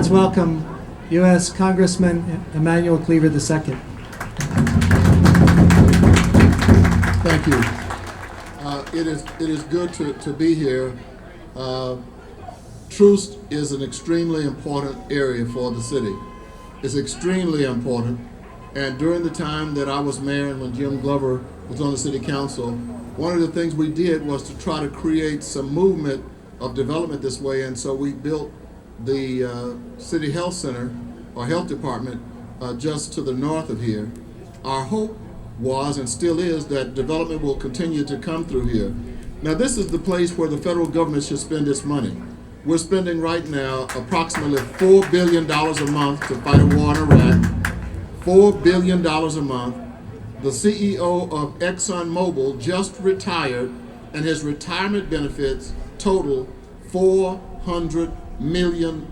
Let's welcome U.S. Congressman Emanuel Cleaver II. Thank you. It is good to be here. Troost is an extremely important area for the city. It's extremely important. And during the time that I was mayor and when Jim Glover was on the city council, one of the things we did was to try to create some movement of development this way. And so we built the city health center or health department just to the north of here. Our hope was and still is that development will continue to come through here. Now this is the place where the federal government should spend its money. We're spending right now approximately $4 billion a month to fight a war in Iraq, $4 billion a month. The CEO of ExxonMobil just retired and his retirement benefits total $400 million.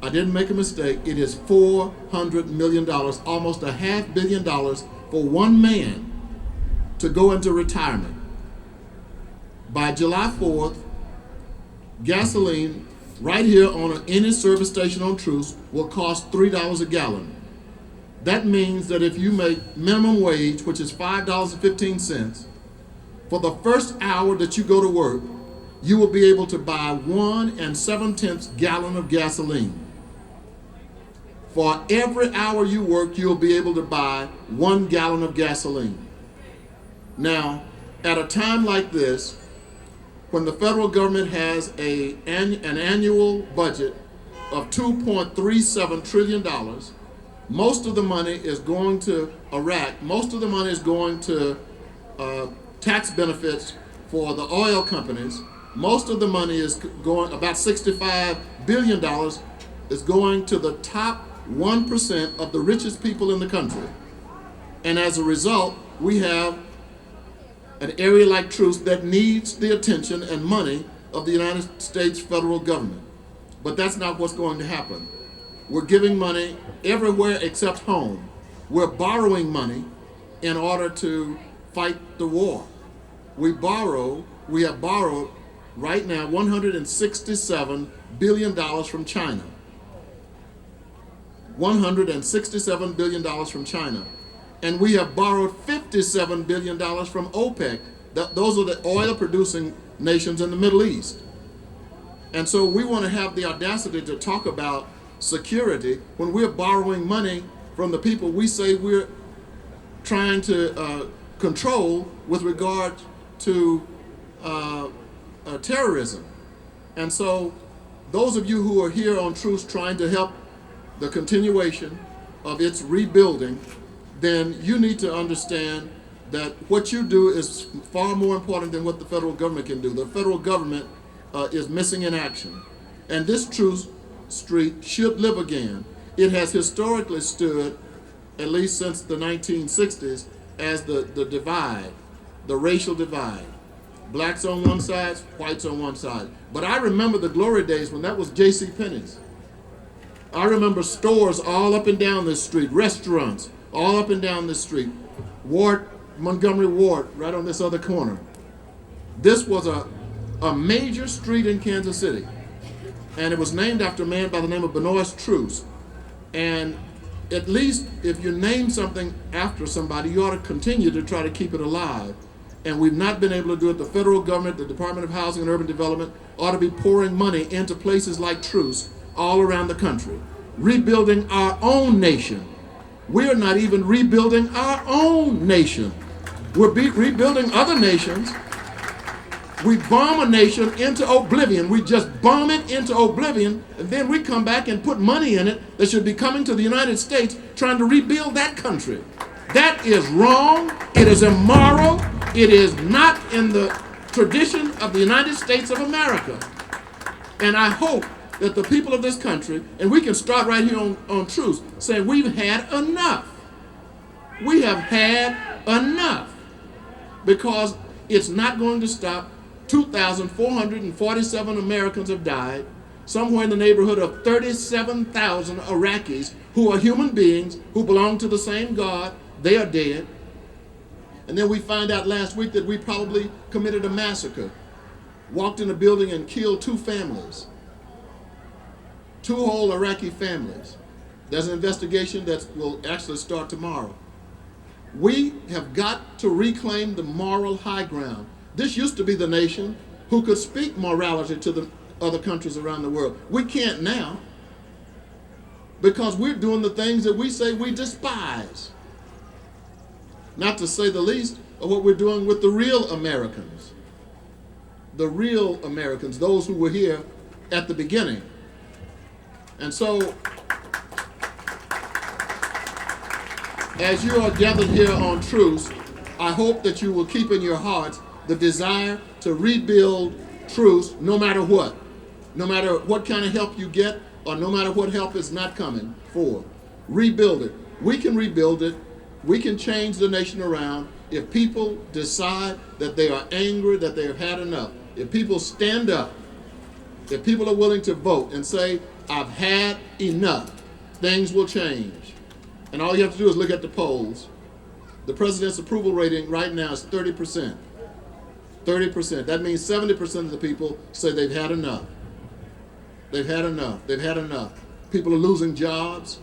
I didn't make a mistake. It is $400 million, almost $500 million for one man to go into retirement. By July 4th, gasoline right here on any service station on Troost will cost $3 a gallon. That means that if you make minimum wage, which is $5.15, for the first hour that you go to work, you will be able to buy 1 7/10 gallon of gasoline. For every hour you work, you'll be able to buy 1 gallon of gasoline. Now, at a time like this, when the federal government has an annual budget of $2.37 trillion, most of the money is going to Iraq, most of the money is going to tax benefits for the oil companies, most of the money is going, about $65 billion is going to the top 1% of the richest people in the country. And as a result, we have an area like Troost that needs the attention and money of the United States federal government. But that's not what's going to happen. We're giving money everywhere except home. We're borrowing money in order to fight the war. We have borrowed right now $167 billion from China. $167 billion from China. And we have borrowed $57 billion from OPEC. Those are the oil-producing nations in the Middle East. And so we want to have the audacity to talk about security when we're borrowing money from the people we say we're trying to control with regard to terrorism. And so those of you who are here on Troost trying to help the continuation of its rebuilding, then you need to understand that what you do is far more important than what the federal government can do. The federal government is missing in action. And this Troost Street should live again. It has historically stood, at least since the 1960s, as the divide, the racial divide. Blacks on one side, whites on one side. But I remember the glory days when that was J.C. Penney's. I remember stores all up and down this street, restaurants all up and down this street. Montgomery Ward, right on this other corner. This was a major street in Kansas City. And it was named after a man by the name of Benoist Troost. And at least if you name something after somebody, you ought to continue to try to keep it alive. And we've not been able to do it. The federal government, the Department of Housing and Urban Development, ought to be pouring money into places like Troost all around the country, rebuilding our own nation. We're not even rebuilding our own nation. We're rebuilding other nations. We bomb a nation into oblivion. We just bomb it into oblivion, and then we come back and put money in it that should be coming to the United States trying to rebuild that country. That is wrong. It is immoral. It is not in the tradition of the United States of America. And I hope that the people of this country, and we can start right here on Troost, saying we've had enough. We have had enough, because it's not going to stop. 2,447 Americans have died. Somewhere in the neighborhood of 37,000 Iraqis who are human beings, who belong to the same God, they are dead. And then we find out last week that we probably committed a massacre, walked in a building and killed 2 families. 2 whole Iraqi families. There's an investigation that will actually start tomorrow. We have got to reclaim the moral high ground. This used to be the nation who could speak morality to the other countries around the world. We can't now because we're doing the things that we say we despise. Not to say the least of what we're doing with the real Americans. The real Americans, those who were here at the beginning. And so, as you are gathered here on Troost, I hope that you will keep in your hearts the desire to rebuild Troost no matter what. No matter what kind of help you get or no matter what help is not coming for. Rebuild it. We can rebuild it. We can change the nation around if people decide that they are angry, that they have had enough. If people stand up, if people are willing to vote and say, I've had enough, things will change. And all you have to do is look at the polls. The president's approval rating right now is 30%. 30%. That means 70% of the people say they've had enough. They've had enough. They've had enough. People are losing jobs.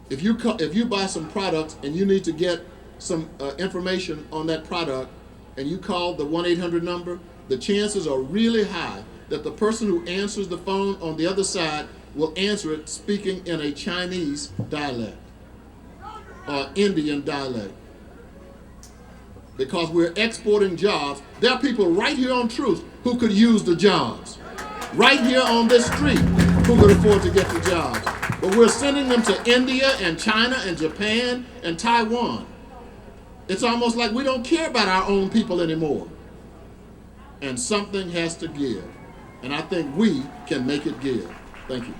If you buy some product and you need to get some information on that product and you call the 1-800 number, the chances are really high that the person who answers the phone on the other side will answer it speaking in a Chinese dialect or Indian dialect. Because we're exporting jobs. There are people right here on Troost who could use the jobs. Right here on this street who could afford to get the jobs. But we're sending them to India and China and Japan and Taiwan. It's almost like we don't care about our own people anymore. And something has to give. And I think we can make it give. Thank you.